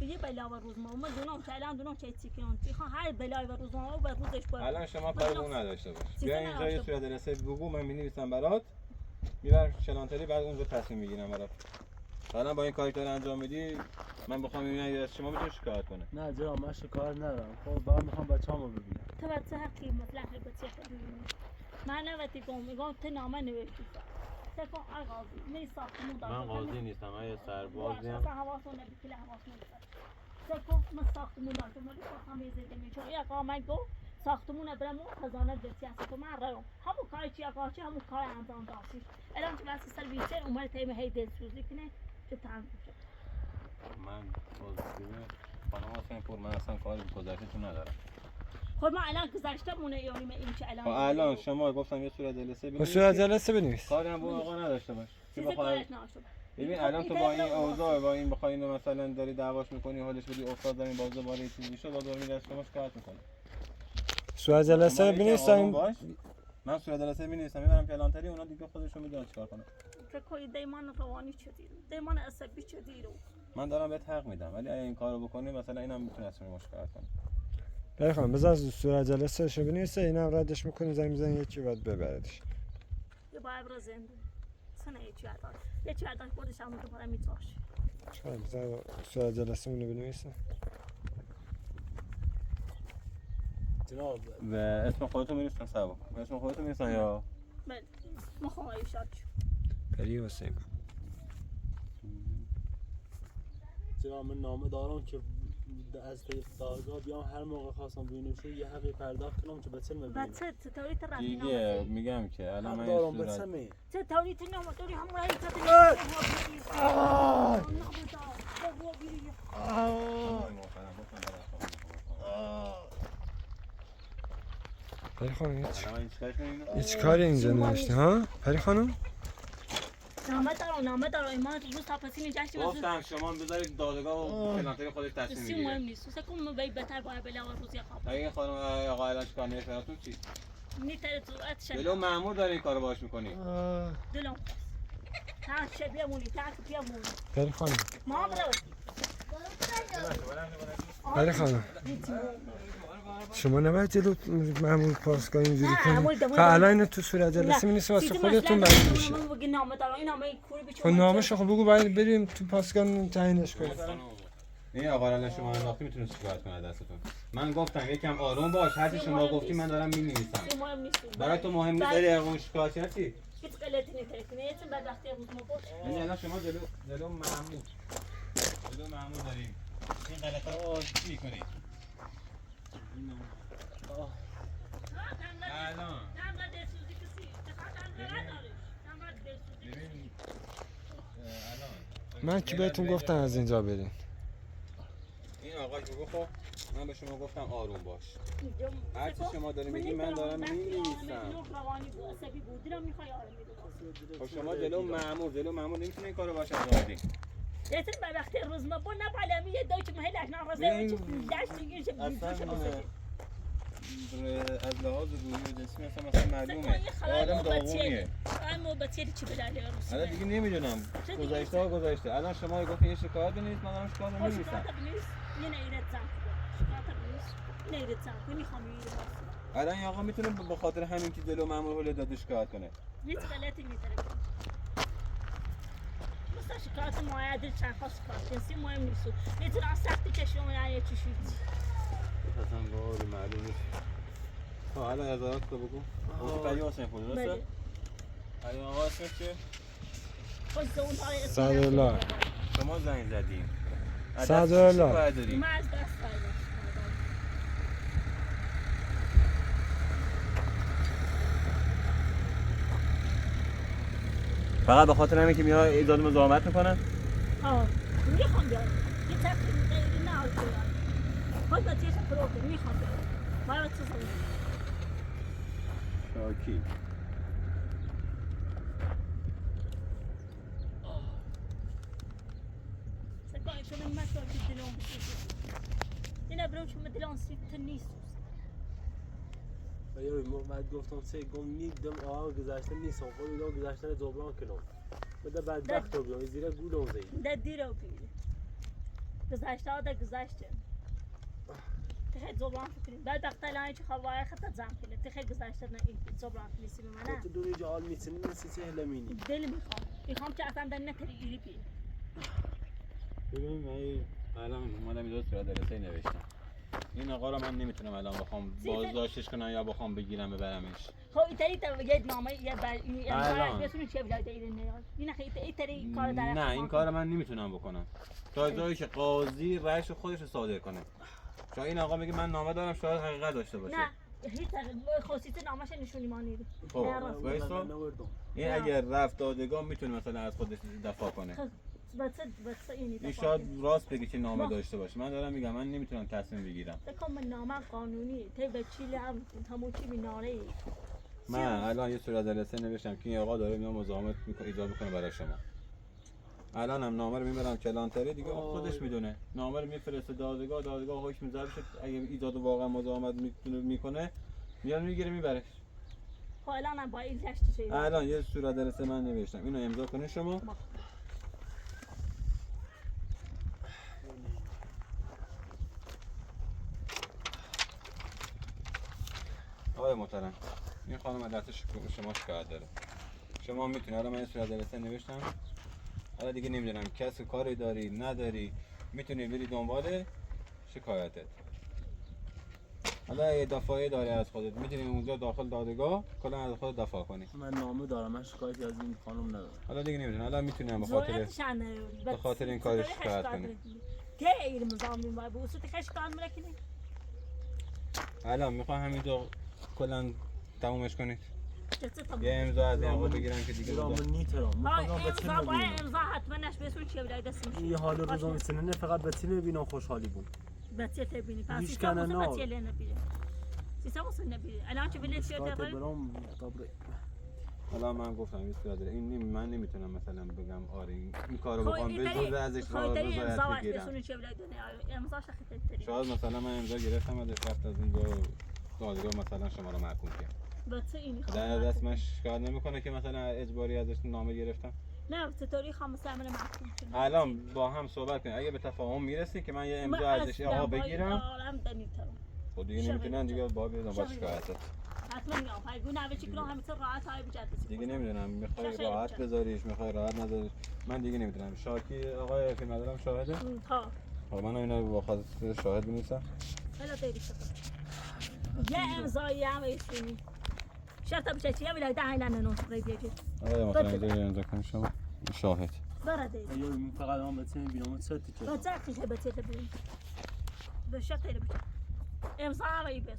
یه بلا و روزنامه دونم که الان دونم چه چیکون میخوام هر بلای و روزنامه و روزش باید. الان شما کاری به اون نداشته باش. بیا اینجا یه صورت جلسه بگو من می‌نویسم برات. میبرم کلانتری بعد اونجا تصمیم میگیرم برات. الان با این کاری که انجام میدی من بخوام ببینم از شما میتونی شکایت کنه. نه جناب من شکایت ندارم. خب بعد میخوام بچه‌امو ببینم. تو بچه حقی مثلا هر بچه ببینی. من نوتی میگم تو نامه نوشتی. سکون آقازی می ساختمون دارم. من قاضی نیستم من یه سربازیم. اصلا حواسون نمیکنه حواسون نمیکنه. سکون من ساختمون دارم. من خواهم یه میچون یا قامت گو ساختمون برامو خزانه در سیاست من رایم. همون کاری چی آقا چی همون کار انجام داشتی. الان تو واسه سرویسه اومد تیم هی دلسوزی کنه که تام من بازیه خانم حسین پور من اصلا کاری به گذشته‌تون ندارم. خب ما الان گذشته‌مونه یعنی من این که الان خب الان شما گفتم یه صورت جلسه با صورت جلسه بنویس. کاری هم با آقا نداشته باش. که چیزی بخوای کارش نشد. ببین الان تو با این اوضاع با این بخوای اینو مثلا داری دعواش می‌کنی حالش بدی افتاد زمین باز دوباره یه چیزی شد باز دوباره میاد شما شکایت می‌کنی. صورت جلسه بنویس من صورت جلسه می‌نویسم میبرم کلانتری اونا دیگه خودشون میدونن چیکار کنن. فکر کنی دیمان روانی شدی. دیمان عصبی شدی رو. من دارم بهت حق میدم ولی اگه این کارو بکنی مثلا اینم میتونه اصلا مشکل کنه. پری خانم بذار صورت جلسه شو بنویسه اینم ردش می‌کنی زنگ می‌زنی یکی بعد ببردش. یه با ابر زنده. سنه یه چی عادت بودش هم دوباره میتواش. خب بذار صورت جلسه مونو بنویسه. جناب و اسم خودتون می‌نویسن سبا. اسم خودتون می‌نویسن یا بله. مخوام ایشاد. پری حسین جناب من نامه دارم که از طریق دادگاه بیام هر موقع خواستم ببینمشون یه حقی پرداخت کنم که بچه ببینم. بچه چطوری تو رفتی دیگه میگم که الان من دارم این صورت بچه چطوری تو نموداری همون رایی چطوری پری خانم هیچ الان این چیکار کنیم؟ هیچ کاری اینجا نوشته ها پری خانم نامه دارم ایمان روز تاپسی نجاشتی گفتم شما بذارید دادگاه و پلانتری خودش تصمیم سی مهم میگیره. نیست سه کم بی بهتر باید بله آور روزی خواب اگه خانم آقا الان چیکار نمی‌کنه چی؟ نیتر تو اتش جلو مأمور داره این کارو باهاش می‌کنی. دلم تا چه بیامونی تا بیامونی پری خانم ما برو پری خانم شما نباید جلو مأمور پاسگاه اینجوری نه، کنید مولده، خب مولده. الان اینو تو صورت جلسه می‌نویسیم واسه خودتون بیان میشه بگی نامه دارم این نامه کوری خب بچه نامش خب بگو باید بریم تو پاسگاه تعیینش کنیم این آقا الان شما انداختی میتونه شکایت کنه دستتون. من گفتم یکم آروم باش، هر چی شما گفتی من دارم می‌نویسم. سی مهم نیست برای تو مهم نیست داری اون شکایتی هستی؟ هیچ غلطی نمی‌کنی نیستم بعد وقتی روز ما بود یعنی الان شما جلو مأمور داریم. این غلطا رو چی می‌کنی؟ الان ببین الان من که بهتون گفتم از اینجا برین این آقا که گفت خب من به شما گفتم آروم باش. هر چی شما داری میگی من دارم می‌نویسم. خب شما جلو مأمور نمیتونه این کارو باشه انجام بدی. Yeter ben vakti rozma bu ne palemi ye doç mahal ahna razı çık daş diye şey از لحاظ روحی و جسمی اصلا معلومه آدم داغونیه. اما بچه‌ی چی بلاله روز الان دیگه نمیدونم گذشته الان شما گفتین یه شکایت بنویس من دارم شکایت می‌نویسم. yine iletsen ne iletsen میخوام الان این آقا میتونه به خاطر همین که جلو مأمور هول داده شکایت کنه. hiç غلطی می‌کنه مثلا شکایت معادل چند خاص شکایت سی مهم نیست میتونه سختی کشون یعنی چی شد اصلا باید معلوم نیست. حالا هزارات تو بگو. فرید حسین پور درسته؟ فرید آقا اسمش چیه؟ خود اون های صدرالله شما زنگ زدیم. صدرالله ما از دست دادیم فقط به خاطر همین که میاد ایجاد مزاحمت میکنن؟ میخوام بیارم یه تقریبی غیری نه آل بیارم خود با تیش پروکه میخوام بیارم باید چیز کنیم شاکی سکایی کنم من شاکی دلون بسید این ابرو چون دلون سیت نیست و یه بعد گفتم سه گم نیدم آقا گذشته نیست خود دو گذشتن جبران کنم بده بدبخت رو بیام زیر گولم زید ده دیرو بیره گذشته ها ده گذشته تخیل زبران فکریم بعد وقتا لانی چه خواه خطا زم کنه تخیل گذشته نه این زبران نیستی به منه تو دوری جهال میتونی نیستی چه هلمینی دل میخوام که اصلا در نتری ایلی بیره ببین من الان اومدم اینجا صورت جلسه نوشتم. این آقا رو من نمیتونم الان بخوام بازداشتش کنم یا بخوام بگیرم ببرمش. خب ایتری تا یه نامه یه الان. بسونی چه بجای ایلی نیاز این ایتری کار در نه این کار من نمیتونم بکنم تا جایی که قاضی رأیش خودش رو صادر کنه. چون این آقا میگه من نامه دارم شاید حقیقت داشته باشه. نه هیچ خصوصی نامش نشونی ما نیست خب وایسا این اگر رفت دادگاه میتونه مثلا از خودش دفاع کنه. بس این شاید راست بگه که نامه داشته باشه. من دارم میگم من نمیتونم تصمیم بگیرم. بکن نامه قانونی تی به چیلی همون چی میناره من الان یه صورت جلسه نوشتم که این آقا داره میاد مزاحمت ایجاد میکنه برای شما. الان هم نامه رو میبرم کلانتری دیگه خودش میدونه. نامه رو میفرسته دادگاه حکم میذاره بشه اگه ایجاد واقعا مزاحمت میکنه میاد میگیره میبرش. خب الان با این جشت چه الان یه صورت جلسه من نوشتم اینو امضا کنه شما. آقای محترم این خانم از دست شما شکایت داره. شما میتونید الان من یه صورت جلسه نوشتم. حالا دیگه نمیدونم کسی کاری داری نداری میتونی بری دنبال شکایتت. حالا یه دفاعی داری از خودت میتونی اونجا داخل دادگاه کلا از خودت دفاع کنی. من نامه دارم من شکایتی از این خانم ندارم. حالا دیگه نمیدونم الان میتونم به خاطر این کارش شکایت کنی. تی ایر مزامین باید به اصول تخش کار ملکنی الان میخوام همینجا کلا تمومش کنید. چطور یه امضا از این آقا بگیرم که دیگه درام نیترام میخوام به تیم امضا باید ببینم امضا حتما نش بسون چه بلای دستیم این حال روزا میسنه نه فقط به تیم ببینم خوشحالی بود بچه تبینی پس هیچ این کنه نه. بچه لنه بیره سیستم وصل نبی الان چه بلیت شده اسکات غیر برام طبره حالا من گفتم این داره این من نمیتونم مثلا بگم آره این کارو خب، بکنم به زور ازش رضایت بگیرم. چه بلیت امضاش خیلی شاید مثلا من امضا گرفتم ازش رفت از اونجا دادگاه مثلا شما رو محکوم کرد. بچه اینی در دست من شکایت نمیکنه که مثلا اجباری ازش نامه گرفتم. نه چطوری خامس عمل محکوم کنه الان با هم صحبت کنیم اگه به تفاهم میرسیم که من یه امضا ازش آقا بگیرم خب دیگه نمیتونن دیگه با بیادم با شکایتت حتما میگم پایگو نوه چیکلو همیشه راحت های بجد دیگه نمیدونم میخوای راحت بذاریش میخوای راحت نذاریش من دیگه نمیدونم. شاکی آقای فیلم مدارم شاهده؟ ها من اینو با خاطر شاهد بنویسم. حالا دیدی شد یه امضایی هم ایشونی شرط بچه چیه ولی ده اینا نوش ریدیجی آقای مثلا اینجا امضا کنم شما شاهد داره دیدی یا من فقط هم بتونم ببینم چه چه بچه چیه بچه ببین به شرط دیدی بچه امضا هم ای بس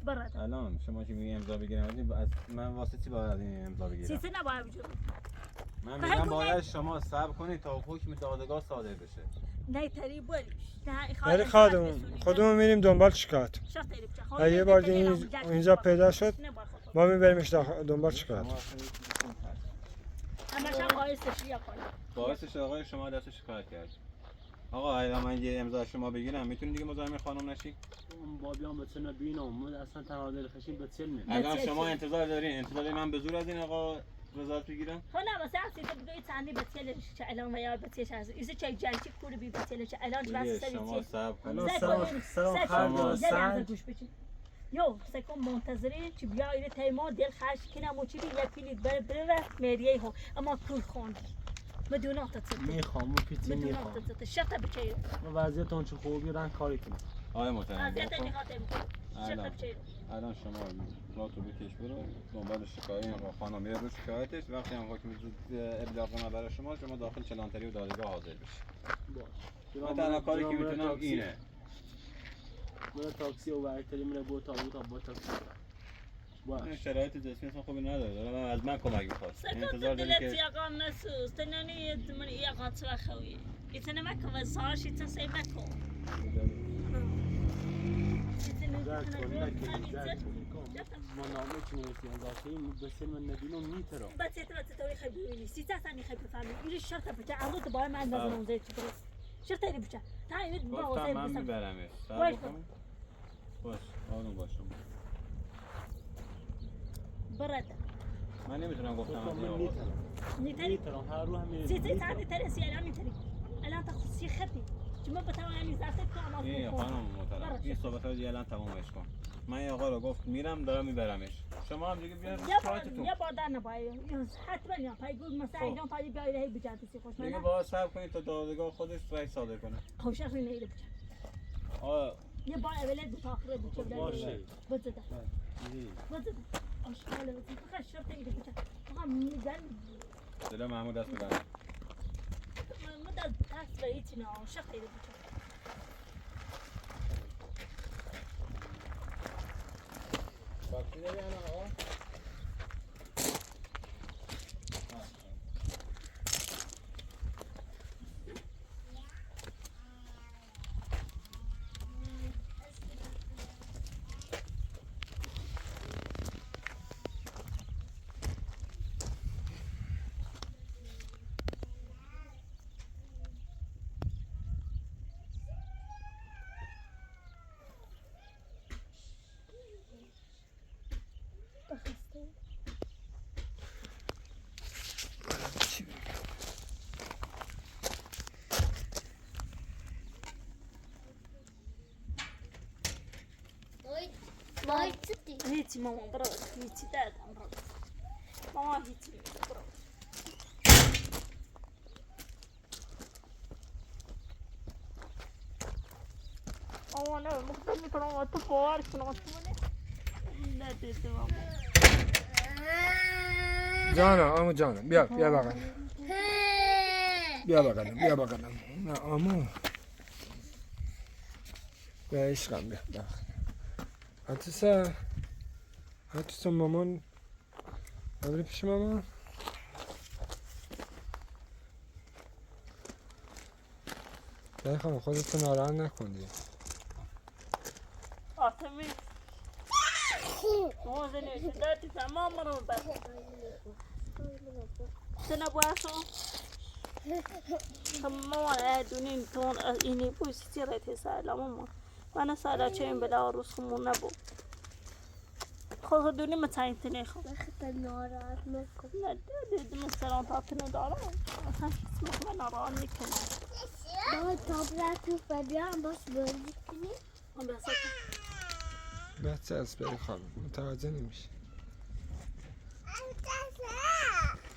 برات الان شما که میگی امضا بگیرم از من واسه چی باید این امضا بگیرم؟ چیزی نباید بجو من میگم باید شما صبر کنید تا حکم دادگاه صادر بشه. نه تری بولیش نه ولی خودمون میریم دنبال شکایت. شرط دیدی بچه و یه بار اینجا پیدا شد ما میبریمش دنبال شکایت. همش هم باعثش یا کنه باعثش آقای شما دست شکایت کرد. آقا اگه من یه امضا شما بگیرم میتونید دیگه مزاحم خانم نشی؟ اون بابیام بتونه ببینم من اصلا تنها دل خشیم به چل نمی اگر شما انتظار دارین من به زور از این آقا رضایت بگیرم؟ حالا مثلا سیت بگوی تانی بتیلش چه الان و یا بتیلش از ایزه چه جنتی کوری بی بتیلش الان بس شما صبر کنید. سلام گوش بچین یو سکم منتظری چی بیا ایره تیما دل خش کنم و چی یه پیلیت بره و مریه ها اما کل خوند بدون آتت میخوام و پیتی بدون میخوام آتت شرط بچه وضعیت اون چه خوبی رنگ کاری کنم آقای محترم وضعیت نگاه شرط بچه الان شما راتو بکش برو دنبال شکایت این خانم میره رو شکایتش وقتی هم حکم ابلاغ کنه برای شما داخل چلانتری و دادگاه حاضر بشید. من تنها کاری که میتونم اینه. من تاکسی و برتری میره با تاکسی این شرایط جسمی اصلا خوبی نداره دارم از من کمک میخواد انتظار داری که یقام نسوز تنانی من یقام تو خوی ایتن مکو و زاش ایتن سی مکو ما نامه چی نوشتی از آخری بسیار من نبینم میترم بس توی خیلی ببینی سیتا ثانی خیلی بفهمی این شرط بچه عروض باید من نظر اون زیر چی برس شرط ایری بچه تا اینت با گفتم وزیر من بسم میبرمش باش آروم باش برد من نمیتونم گفتم من میترم هر رو همین سیتا ثانی ترسی الان میتونی الان تخصصی خطی چما بتوانم زرت تو این خانم محترم این صحبت رو دیگه الان تمومش کن. من این آقا رو گفت میرم دارم میبرمش شما هم دیگه بیاد شکایتتون یه بار در نباید حتما یا پایگو مثلا اینا پای بیاید هی بجد سی خوش دیگه باید صبر کنید تا دادگاه خودش رأی صادر کنه. خوشش نمیره بچه یه بار اولت دو تاخیر بچه باشه بزده آشغاله بزده فقط شرط ایره بچه فقط میدن دل محمود دست بدن ما دست به هیچی نه شرط ایره بچه باقی داری الان آقا؟ هيتي ماما برا هيتي دادم برا ماما هيتي برا أنا ممكن نكون أتفور كنا نسمونه لا تسمع جانا جانا بیا بغلم نه آمو بیا عشقم بیا حتی مامان ببری پیش مامان بیا خانم خودتو ناراحت نکن دیگه آتمی موزنی دادی تمام رو بس تنبو عشان مامان دونین تون اینی بوسی تیرتی سالا مامان من سالا چین بلا روز خمون نبود خود دونی متعین تنیخو وقت ناراحت نکن. نه دیدی مثلا تاتنه دارم اصلا هیچ من ناراحت نکنم بابا تابلت تو فدیان باش بازی کنی. من بس بچه از بری خانم متوجه نمیشه.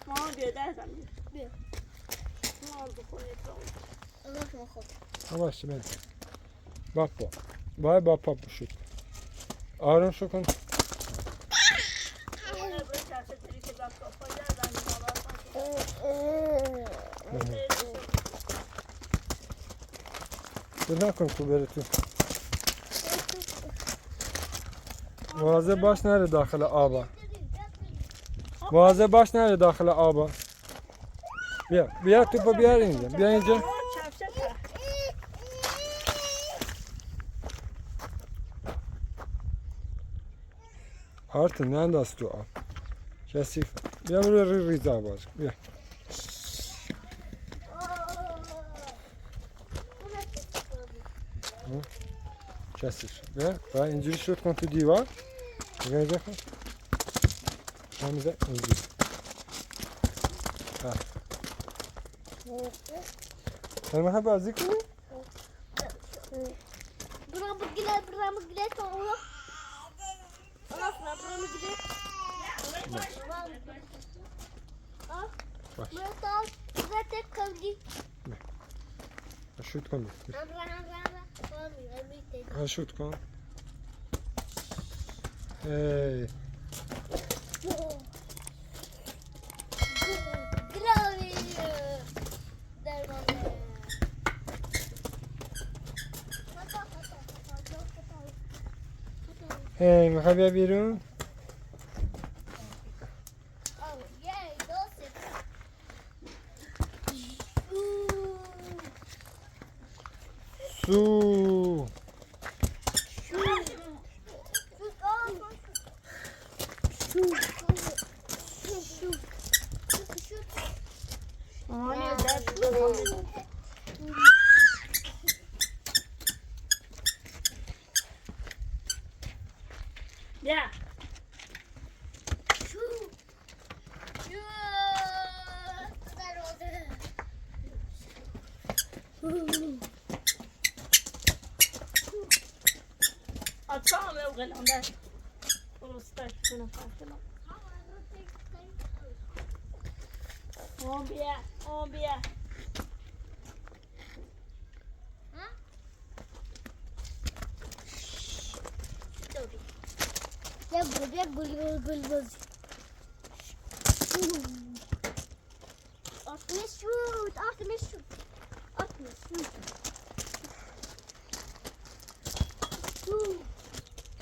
مامان بیا دردم بیا. مامان بخونی تو الله خود. باشه بری باپا باپا بشود آروم شو کن. نکن تو بره تو. مواظب باش نره داخل آبا. مواظب باش نره داخل آبا. بیا توپو بیار اینجا. بیا اینجا. آرت ننداز تو آب. کثیف. بیا برو ریزا باش. بیا. کثیف. بیا اینجوری شوت کن تو دیوار. بیا اینجا کن. همینجا اینجوری. میخوای بازی کنی؟ برام بگیره تو اونا. برام بگیره. باش. مرتاح زدت کردی. شوت کن. شوت کن. هی. گراوی. هی میخوای بیا بیرون؟ سو Yeah. Atacağım ya o kadar. Orası da şuna farkına. On bir. Ya buraya gul. 60 şut.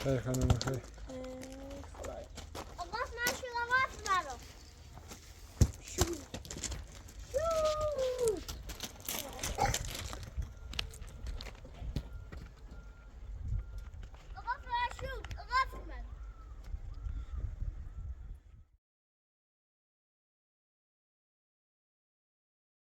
خیر خانم خیر